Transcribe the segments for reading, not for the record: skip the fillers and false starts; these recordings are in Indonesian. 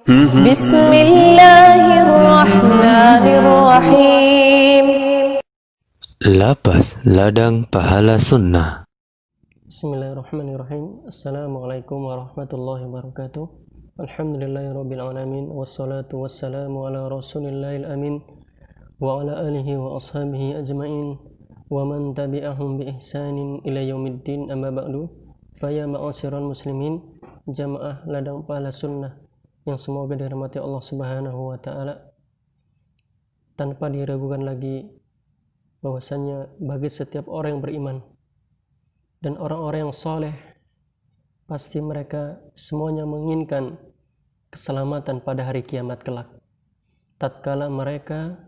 Bismillahirrahmanirrahim. Lapas ladang pahala sunnah. Bismillahirrahmanirrahim. Assalamualaikum warahmatullahi wabarakatuh. Alhamdulillahirabbil alamin wassalatu wassalamu ala rasulillahil amin wa ala alihi wa ashabihi ajmain wa man tabi'ahum bi ihsanin ila yaumiddin, amma ba'du. Faya ma'asyiral muslimin, jamaah ladang pahala sunnah yang semoga dirahmati Allah Subhanahu wa taala. Tanpa diragukan lagi bahwasanya bagi setiap orang yang beriman dan orang-orang yang soleh, pasti mereka semuanya menginginkan keselamatan pada hari kiamat kelak, tatkala mereka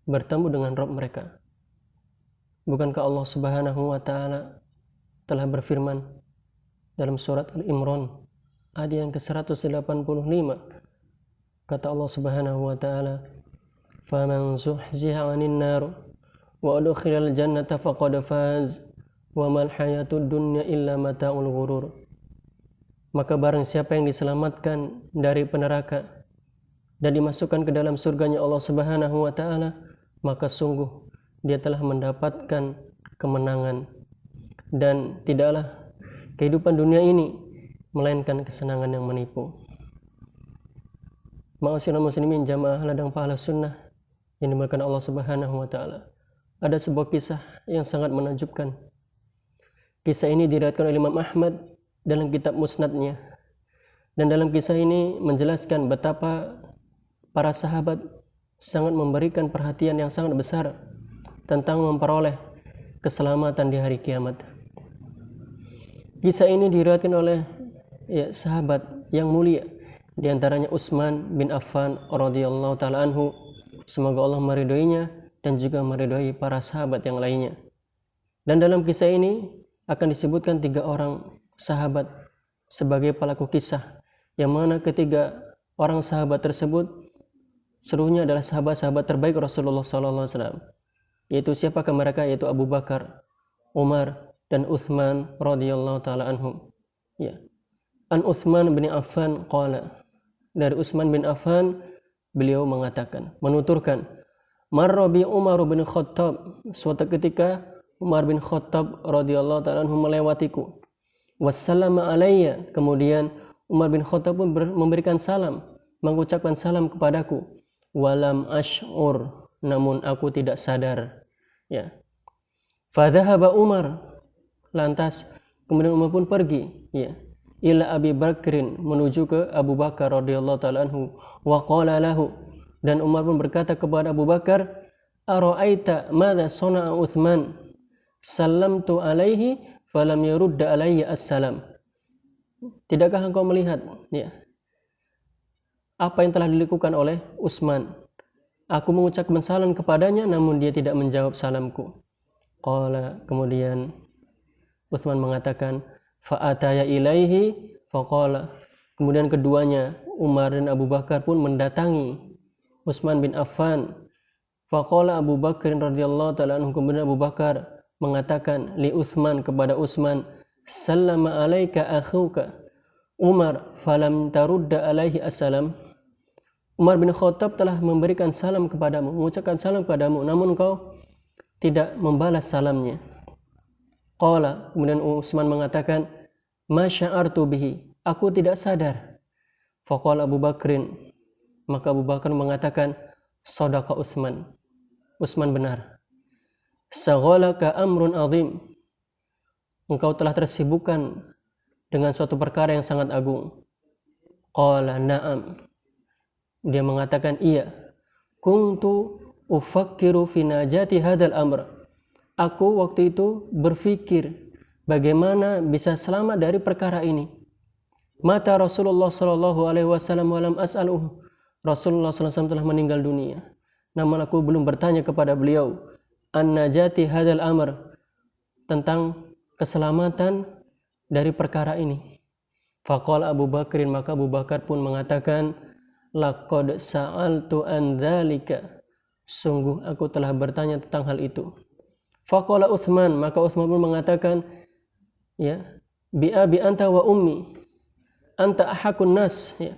bertemu dengan Rabb mereka. Bukankah Allah Subhanahu wa ta'ala telah berfirman dalam surat Al-Imran ayat yang ke-185, kata Allah Subhanahu wa ta'ala, faman zuhziha 'anil nar wa udkhilal jannata faqad faz wa mal hayatud dunya illa mata'ul ghurur. Maka barang siapa yang diselamatkan dari neraka dan dimasukkan ke dalam surganya Allah Subhanahu wa taala, maka sungguh dia telah mendapatkan kemenangan, dan tidaklah kehidupan dunia ini melainkan kesenangan yang menipu. Ma'asyiral muslimin, jamaah ladang pahala sunnah yang dimuliakan Allah Subhanahu wa taala. Ada sebuah kisah yang sangat menakjubkan. Kisah ini diriwayatkan oleh Imam Ahmad dalam kitab Musnadnya, dan dalam kisah ini menjelaskan betapa para sahabat sangat memberikan perhatian yang sangat besar tentang memperoleh keselamatan di hari kiamat. Kisah ini diriwayatkan oleh sahabat yang mulia, di antaranya Utsman bin Affan radhiyallahu taala anhu, semoga Allah meridhoinya dan juga meridhoi para sahabat yang lainnya. Dan dalam kisah ini akan disebutkan 3 orang sahabat sebagai pelaku kisah, yang mana ketiga orang sahabat tersebut seluruhnya adalah sahabat-sahabat terbaik Rasulullah SAW. Yaitu siapakah mereka? Yaitu Abu Bakar, Umar, dan Utsman radhiyallahu taala anhum. Ya. An Utsman bin Affan qala, dari Utsman bin Affan beliau mengatakan, menuturkan, marra bi Umar bin Khattab, suatu ketika Umar bin Khattab radhiyallahu taala anhu melewatiku. Wassalamu alayya, kemudian Umar bin Khattab pun memberikan salam, mengucapkan salam kepadaku. Walam ash'ur, namun aku tidak sadar. Ya. Fadhahaba Umar, lantas kemudian Umar pun pergi, ya, ila Abi Bakrin, menuju ke Abu Bakar radhiyallahu taala anhu, wa qala lahu, dan Umar pun berkata kepada Abu Bakar, ara'aita madza sana'a Utsman, sallamtu alaihi falam yarudda alayya assalam. Tidakkah engkau melihat, ya, apa yang telah dilakukan oleh Utsman? Aku mengucapkan salam kepadanya namun dia tidak menjawab salamku. Qala, kemudian Utsman mengatakan, fa'ataya ilaihi faqala, kemudian keduanya Umar dan Abu Bakar pun mendatangi Utsman bin Affan. Faqala Abu Bakar radhiyallahu taala anhu, kemudian Abu Bakar mengatakan li Utsman, kepada Utsman, sallama alaika akhuka Umar falam tarudda alaihi assalam. Umar bin Khattab telah memberikan salam kepadamu, mengucapkan salam kepadamu, namun engkau tidak membalas salamnya. Qala, kemudian Utsman mengatakan, ma sya'artu bihi, aku tidak sadar. Faqala Abu Bakrin, maka Abu Bakar mengatakan, sadaqa Utsman, Utsman benar. Saghalaka amrun azim, engkau telah tersibukkan dengan suatu perkara yang sangat agung. Qala na'am, dia mengatakan iya. Kuntu ufakkiru fi najati hadzal amr, aku waktu itu berpikir bagaimana bisa selamat dari perkara ini. Mata Rasulullah sallallahu alaihi wasallam walam as'aluhu, Rasulullah sallallahu alaihi wasallam telah meninggal dunia, namun aku belum bertanya kepada beliau an najati hadzal amr, tentang keselamatan dari perkara ini. Faqala Abu Bakrin, maka Abu Bakar pun mengatakan, laqad sa'altu an dzalika, sungguh aku telah bertanya tentang hal itu. Faqala Utsman, maka Utsman pun mengatakan, ya, bi abi anta wa ummi anta ahakun nas, ya,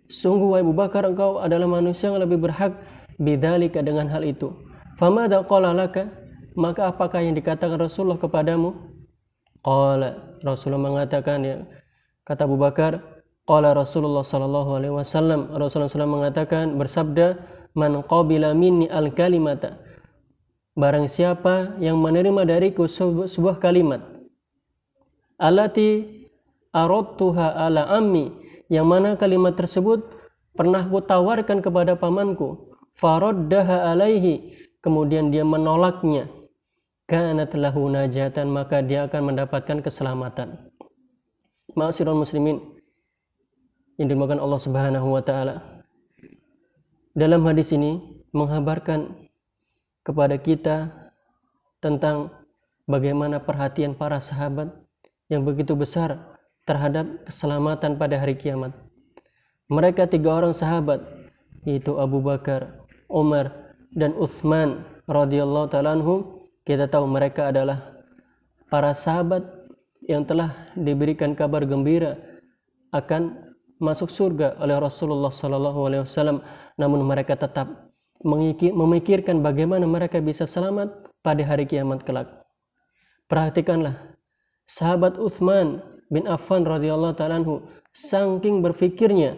Sungguh wahai Abu Bakar, engkau adalah manusia yang lebih berhak bidzalika dengan hal itu. Famada qala laka, maka apakah yang dikatakan Rasulullah kepadamu? Qala, Rasulullah mengatakan, ya, kata Abu Bakar, qala Rasulullah sallallahu alaihi wasallam, Rasulullah SAW mengatakan, bersabda, man qabila minni al-kalimata, barang siapa yang menerima dariku sebuah kalimat, allati aradtuha ala ammi, yang mana kalimat tersebut pernah ku tawarkan kepada pamanku, faraddaha alaihi, kemudian dia menolaknya, kanat lahu najatan, maka dia akan mendapatkan keselamatan. Ma'asyiral muslimin yang dimuliakan Allah Subhanahu wa taala, dalam hadis ini menghabarkan kepada kita tentang bagaimana perhatian para sahabat yang begitu besar terhadap keselamatan pada hari kiamat. Mereka 3 orang sahabat, yaitu Abu Bakar, Umar, dan Utsman radhiyallahu ta'ala anhum. Kita tahu mereka adalah para sahabat yang telah diberikan kabar gembira akan masuk surga oleh Rasulullah sallallahu alaihi wasallam, namun mereka tetap memikirkan bagaimana mereka bisa selamat pada hari kiamat kelak. Perhatikanlah, sahabat Utsman bin Affan radhiyallahu ta'ala anhu, saking berfikirnya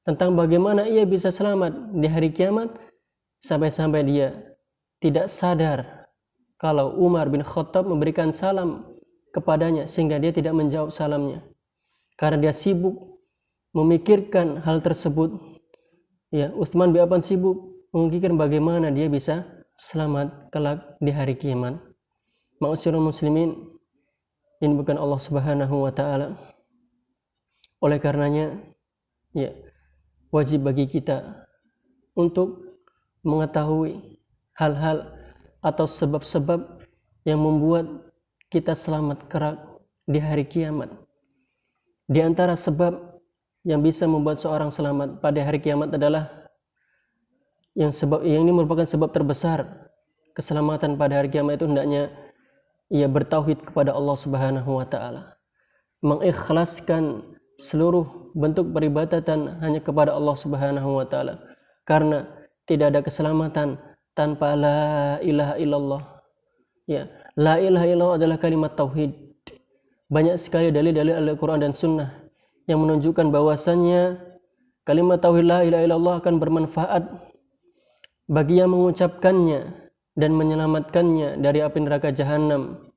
tentang bagaimana ia bisa selamat di hari kiamat, sampai-sampai dia tidak sadar kalau Umar bin Khattab memberikan salam kepadanya, sehingga dia tidak menjawab salamnya karena dia sibuk memikirkan hal tersebut. Ya, Utsman bin Affan sibuk memikirkan bagaimana dia bisa selamat kelak di hari kiamat. Ma'asyiral muslimin ini bukan Allah Subhanahu wa taala. Oleh karenanya, ya, wajib bagi kita untuk mengetahui hal-hal atau sebab-sebab yang membuat kita selamat kelak di hari kiamat. Di antara sebab yang bisa membuat seorang selamat pada hari kiamat adalah yang ini merupakan sebab terbesar keselamatan pada hari kiamat, itu hendaknya ia bertauhid kepada Allah Subhanahu wa taala, mengikhlaskan seluruh bentuk peribadatan hanya kepada Allah Subhanahu wa taala, karena tidak ada keselamatan tanpa la ilaha illallah. Ya, la ilaha illallah adalah kalimat tauhid. Banyak sekali dalil-dalil Al-Quran dan Sunnah yang menunjukkan bahwasannya kalimat tauhid la ilaha illallah akan bermanfaat bagi yang mengucapkannya dan menyelamatkannya dari api neraka jahanam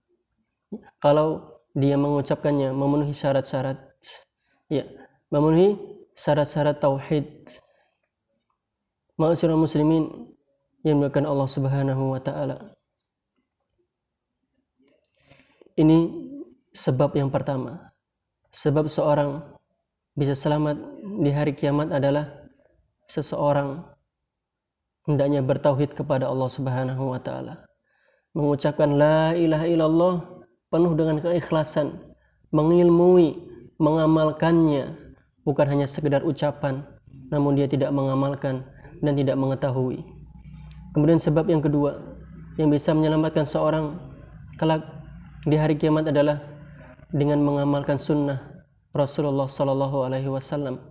kalau dia mengucapkannya memenuhi syarat-syarat, ya, memenuhi syarat-syarat tauhid. Ma'asyiral muslimin yang dimuliakan Allah Subhanahu wa taala, ini sebab yang pertama. Sebab seorang bisa selamat di hari kiamat adalah seseorang hendaknya bertauhid kepada Allah Subhanahu wa taala, mengucapkan la ilaha illallah penuh dengan keikhlasan, mengilmui, mengamalkannya, bukan hanya sekedar ucapan namun dia tidak mengamalkan dan tidak mengetahui. Kemudian sebab yang kedua yang bisa menyelamatkan seorang kelak di hari kiamat adalah dengan mengamalkan sunnah Rasulullah sallallahu alaihi wasallam,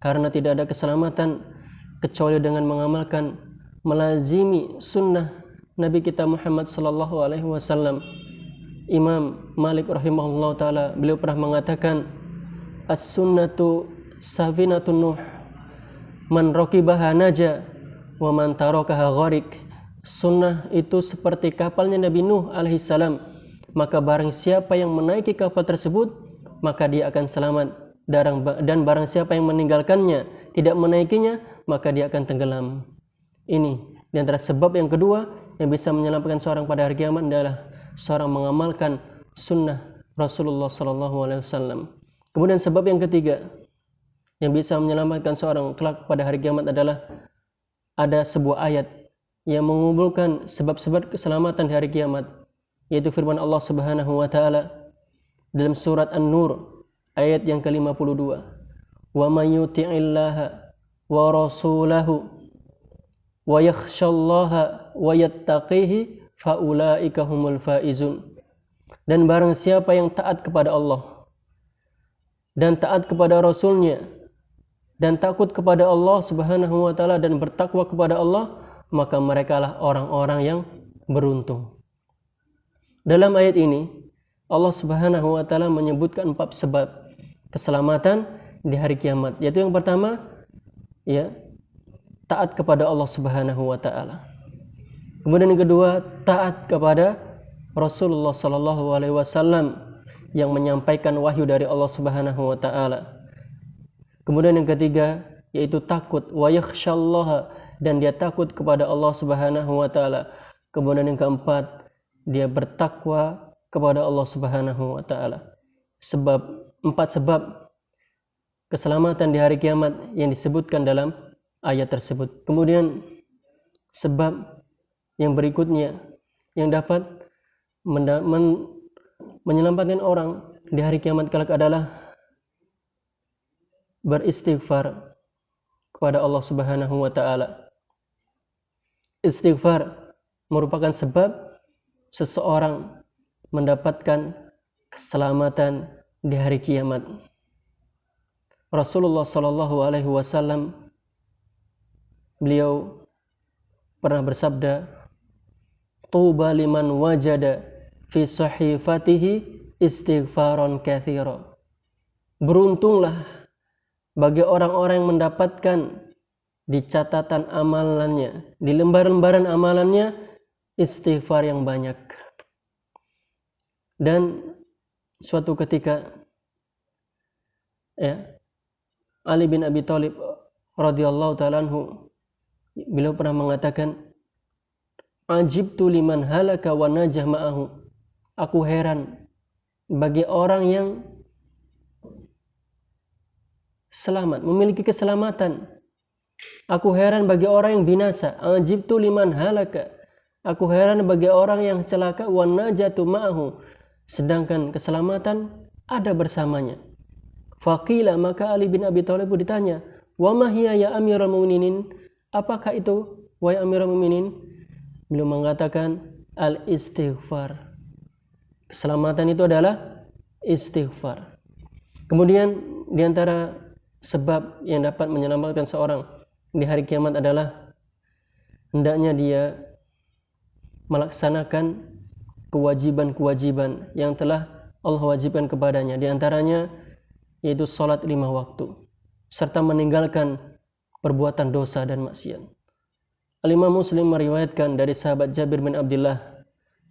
karena tidak ada keselamatan kecuali dengan mengamalkan, melazimi sunnah Nabi kita Muhammad sallallahu alaihi wasallam. Imam Malik rahimahullah taala, beliau pernah mengatakan, as-sunnatu safinatun nuh, man raqibaha naja wa man tarakaha gharik. Sunnah itu seperti kapalnya Nabi Nuh alaihi salam, maka barang siapa yang menaiki kapal tersebut maka dia akan selamat, dan barang siapa yang meninggalkannya, tidak menaikinya, maka dia akan tenggelam. Ini di antara sebab yang kedua yang bisa menyelamatkan seorang pada hari kiamat adalah seorang mengamalkan sunnah Rasulullah SAW. Kemudian sebab yang ketiga yang bisa menyelamatkan seorang kelak pada hari kiamat adalah ada sebuah ayat yang mengumpulkan sebab-sebab keselamatan di hari kiamat, yaitu firman Allah Subhanahu wa taala dalam surat An-Nur ayat yang ke-52, wa may yuti'illaha wa rasulahu wa yakhshallaha wa yattaqihi faulaika humul faizun. Dan barang siapa yang taat kepada Allah dan taat kepada Rasulnya dan takut kepada Allah Subhanahu wa taala dan bertakwa kepada Allah, maka merekalah orang-orang yang beruntung. Dalam ayat ini Allah Subhanahu wa taala menyebutkan 4 sebab keselamatan di hari kiamat, yaitu yang pertama ya taat kepada Allah Subhanahu wa taala. Kemudian yang kedua, taat kepada Rasulullah sallallahu alaihi wasallam yang menyampaikan wahyu dari Allah Subhanahu wa taala. Kemudian yang ketiga yaitu takut, wa yakhsyallaha, dan dia takut kepada Allah Subhanahu wa taala. Kemudian yang keempat, dia bertakwa kepada Allah Subhanahu wa taala. 4 sebab keselamatan di hari kiamat yang disebutkan dalam ayat tersebut. Kemudian sebab yang berikutnya yang dapat menyelamatkan orang di hari kiamat kelak adalah beristighfar kepada Allah Subhanahu wa taala. Istighfar merupakan sebab seseorang mendapatkan keselamatan di hari kiamat. Rasulullah sallallahu alaihi wasallam beliau pernah bersabda, "Tuba liman wajada fi sahifatihi istighfaron katsira." Beruntunglah bagi orang-orang yang mendapatkan di catatan amalannya, di lembaran-lembaran amalannya, istighfar yang banyak. Dan suatu ketika Ali bin Abi Thalib radhiyallahu ta'ala anhu, beliau pernah mengatakan, "Ajibtu liman halaka wa najah ma'ahu." Aku heran bagi orang yang selamat, memiliki keselamatan. Aku heran bagi orang yang binasa. Ajibtu liman halaka. Aku heran bagi orang yang celaka, wa najatu ma'ahu, sedangkan keselamatan ada bersamanya. Faqila, maka Ali bin Abi Thalib ditanya, "Wa ma hiya ya Amirul Mukminin?" Apakah itu wahai Amirul Mukminin? Beliau mengatakan, al-istighfar. Keselamatan itu adalah istighfar. Kemudian di antara sebab yang dapat menyelamatkan seorang di hari kiamat adalah hendaknya dia melaksanakan kewajiban-kewajiban yang telah Allah wajibkan kepadanya. Di antaranya yaitu salat 5 waktu serta meninggalkan perbuatan dosa dan maksiat. Al-Imam Muslim meriwayatkan dari sahabat Jabir bin Abdullah,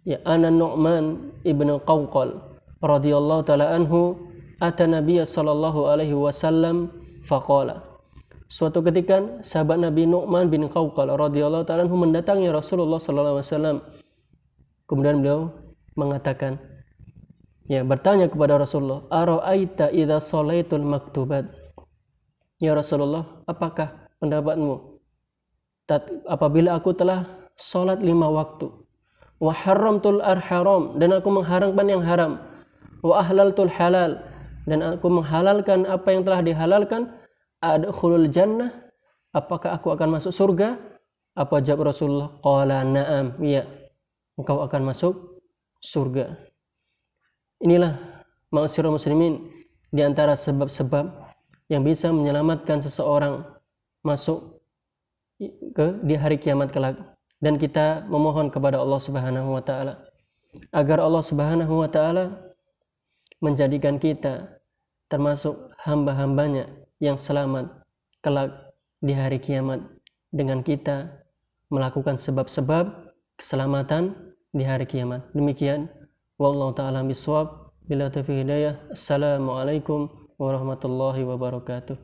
ya ana Nu'man ibnu Qawqal radhiyallahu taala anhu ata Nabiya sallallahu alaihi wasallam faqala. Suatu ketika sahabat Nabi Nu'man bin Qawqal radhiyallahu ta'ala anhu mendatangi Rasulullah sallallahu alaihi wasallam. Kemudian beliau mengatakan, bertanya kepada Rasulullah, "Ara'aita idza shalaitul maktubat?" Ya Rasulullah, apakah pendapatmu apabila aku telah salat 5 waktu, wa haramtul haram, dan aku mengharamkan yang haram, wa ahlaltul halal, dan aku menghalalkan apa yang telah dihalalkan, adkhulul jannah, apakah aku akan masuk surga? Apa jawab Rasulullah? Qala na'am, ya, engkau akan masuk surga. Inilah ma'asyiral muslimin di antara sebab-sebab yang bisa menyelamatkan seseorang masuk di hari kiamat kelak. Dan kita memohon kepada Allah Subhanahu wa taala agar Allah Subhanahu wa taala menjadikan kita termasuk hamba-hambanya yang selamat kelak di hari kiamat dengan kita melakukan sebab-sebab keselamatan di hari kiamat. Demikian, wallahu ta'ala bisawab, bila taufiq hidayah. Assalamualaikum warahmatullahi wabarakatuh.